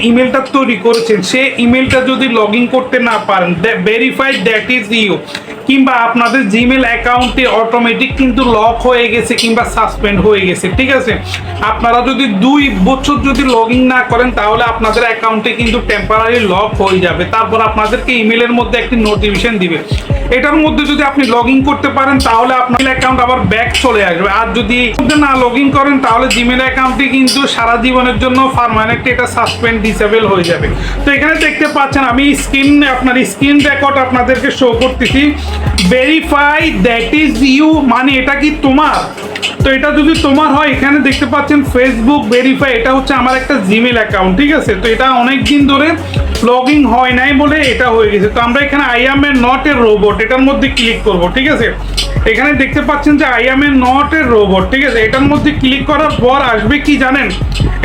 ইমেলটা তৈরি করেছেন সে ইমেলটা যদি লগ ইন করতে না পারেন, ভেরিফাইড দ্যাট ইজ ইউ, কিংবা আপনাদের জিমেল অ্যাকাউন্টে অটোমেটিক কিন্তু লক হয়ে গেছে কিংবা সাসপেন্ড হয়ে গেছে, ঠিক আছে, আপনারা যদি 2 বছর যদি লগ ইন না করেন তাহলে আপনাদের অ্যাকাউন্টে কিন্তু টেম্পোরারি লক হয়ে যাবে। তারপর আপনাদেরকে ইমেলের মধ্যে একটি নোটিফিকেশন দিবে। এটার মধ্যে যদি আপনি লগ ইন করতে পারেন তাহলে আপনার অ্যাকাউন্ট আবার ব্যাক চলে আসবে। আর যদি না লগ ইন করেন তাহলে জিমেল অ্যাকাউন্টটি কিন্তু সারা জীবনের জন্য পার্মানেন্ট এটা সাসপেন্ড ডিসেবল হয়ে যাবে। তো এখানে দেখতে পাচ্ছেন আমি আপনার স্ক্রিন রেকর্ড আপনাদেরকে শো করতেছি। ভেরিফাই দ্যাট ইজ ইউ মানে এটা কি তোমার? তো এটা যদি তোমার হয়, এখানে দেখতে পাচ্ছেন ফেসবুক ভেরিফাই, এটা হচ্ছে আমার একটা জিমেল অ্যাকাউন্ট, ঠিক আছে। তো এটা অনেক দিন ধরে লগ ইন হয় নাই বলে এটা হয়ে গেছে। তো আমরা এখানে I am A not a robot এটার মধ্যে ক্লিক করব, ঠিক আছে। এখানে দেখতে পাচ্ছেন যে I am A not a robot, ঠিক আছে। এটার মধ্যে ক্লিক করার পর আসবে কি জানেন?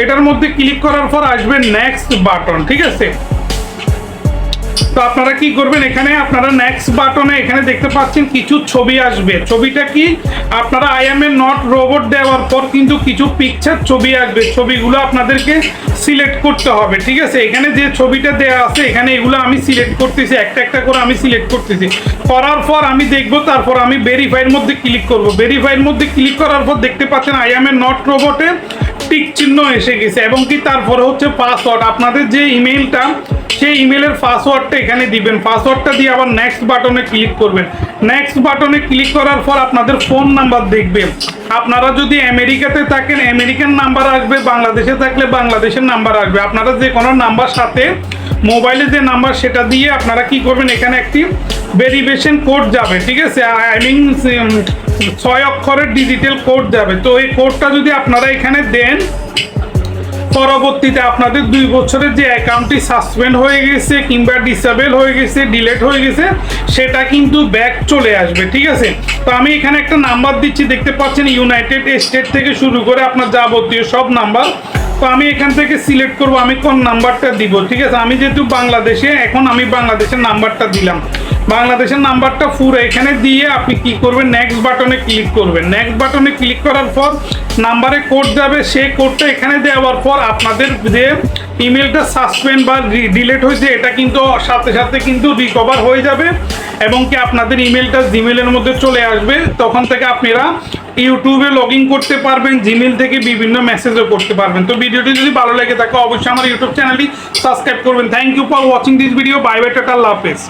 এটার মধ্যে ক্লিক করার পর আসবে নেক্সট বাটন, ঠিক আছে। তো আপনারা কি করবেন, এখানে আপনারা নেক্সট বাটনে এখানে দেখতে পাচ্ছেন কিছু ছবি আসবে। ছবিটা কি? আপনারা I am a not robot দেওয়ার পর কিন্তু কিছু পিকচার ছবি আসবে। ছবিগুলো আপনাদেরকে সিলেক্ট করতে হবে, ঠিক আছে। এখানে যে ছবিটা দেওয়া আছে এখানে এগুলো আমি সিলেক্ট করতেছি, একটা একটা করে আমি সিলেক্ট করতেছি। করার পর আমি দেখবো, তারপর আমি ভেরিফাইয়ের মধ্যে ক্লিক করব। ভেরিফাইয়ের মধ্যে ক্লিক করার পর দেখতে পাচ্ছেন আই এম এ নট রোবটে টিক চিহ্ন এসে গেছে এবং কি তারপরে হচ্ছে পাসওয়ার্ড। আপনাদের যে ইমেইলটা সেই ইমেলের পাসওয়ার্ডটা এখানে দিবেন। পাসওয়ার্ডটা দিয়ে আবার নেক্সট বাটনে ক্লিক করবেন। নেক্সট বাটনে ক্লিক করার পর আপনাদের ফোন নাম্বার দেখবেন। আপনারা যদি আমেরিকাতে থাকেন আমেরিকান নাম্বার আসবে, বাংলাদেশে থাকলে বাংলাদেশের নাম্বার আসবে। আপনারা যে কোনো নাম্বার সাথে মোবাইলে যে নাম্বার সেটা দিয়ে আপনারা কি করবেন, এখানে একটি ভেরিফিকেশন কোড যাবে, ঠিক আছে। আই মিন 6 অক্ষরের ডিজিটাল কোড যাবে। তো এই কোডটা যদি আপনারা এখানে দেন, পরবর্তীতে আপনাদের 2 বছরের যে অ্যাকাউন্টটি সাসপেন্ড হয়ে গেছে কিংবা ডিসেবল হয়ে গেছে, ডিলেট হয়ে গেছে, সেটা কিন্তু ব্যাক চলে আসবে, ঠিক আছে। তো আমি এখানে একটা নাম্বার দিচ্ছি, দেখতে পাচ্ছেন ইউনাইটেড স্টেট থেকে শুরু করে আপনার যাবতীয় সব নাম্বার। তো আমি এখান থেকে সিলেক্ট করব আমি কোন নাম্বারটা দিব, ঠিক আছে। আমি যেহেতু বাংলাদেশে, এখন আমি বাংলাদেশের নাম্বারটা দিলাম। বাংলাদেশের নাম্বারটা পুরো এখানে দিয়ে আপনি কি করবেন, নেক্সট বাটনে ক্লিক করবেন। নেক্সট বাটনে ক্লিক করার পর নাম্বারে কোড যাবে, সেই কোডটা এখানে দেওয়ার পর আপনাদের যে ইমেলটা সাসপেন্ড বা ডিলেট হয়েছে এটা কিন্তু সাথে সাথে কিন্তু রিকভার হয়ে যাবে এবং কি আপনাদের ইমেলটা জিমেলের মধ্যে চলে আসবে। তখন থেকে আপনারা ইউটিউবে লগ ইন করতে পারবেন, জিমেল থেকে বিভিন্ন মেসেজও করতে পারবেন। তো ভিডিওটি যদি ভালো লেগে থাকে অবশ্যই আমার ইউটিউব চ্যানেলটি সাবস্ক্রাইব করবেন। Thank you for watching this video. Bye bye, tata, আল্লাহ হাফেজ।